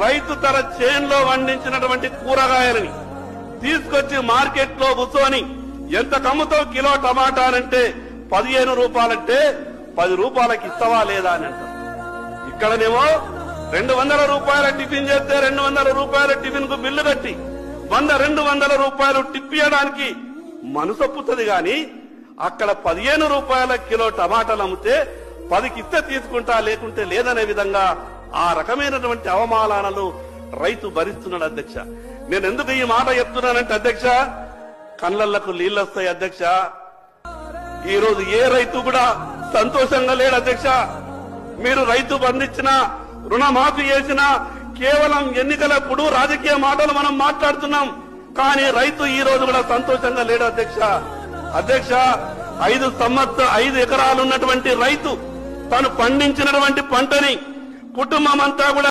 రైతు తన చేన్లో పండించినటువంటి కూరగాయలని తీసుకొచ్చి మార్కెట్ లో కూర్చొని ఎంత కమ్ముతో కిలో టమాటాలంటే 15 రూపాయలంటే 10 రూపాయలకి ఇస్తావా లేదా అని అంటారు. ఇక్కడనేమో 200 రూపాయల టిఫిన్ చేస్తే 200 రూపాయల టిఫిన్ కు బిల్లు కట్టి 100-200 రూపాయలు టిప్పియడానికి మనసొప్పుతుంది గాని అక్కడ 15 రూపాయల కిలో టమాటాలు అమ్మితే 10కి ఇస్తే తీసుకుంటా లేకుంటే లేదనే విధంగా ఆ రకమైనటువంటి అవమానాలను రైతు భరిస్తున్నాడు అధ్యక్ష. నేను ఎందుకు ఈ మాట చెప్తున్నానంటే అధ్యక్ష, కళ్ళకు నీళ్ళొస్తాయి అధ్యక్ష. ఈ రోజు ఏ రైతు కూడా సంతోషంగా లేడు అధ్యక్ష. మీరు రైతు బంధించిన రుణమాఫీ చేసిన కేవలం ఎన్నికలప్పుడు రాజకీయ మాటలు మనం మాట్లాడుతున్నాం, కానీ రైతు ఈ రోజు కూడా సంతోషంగా లేడు అధ్యక్ష. అధ్యక్ష, 5 ఎకరాలు ఉన్నటువంటి రైతు తను పండించినటువంటి పంటని కుటుంబం అంతా కూడా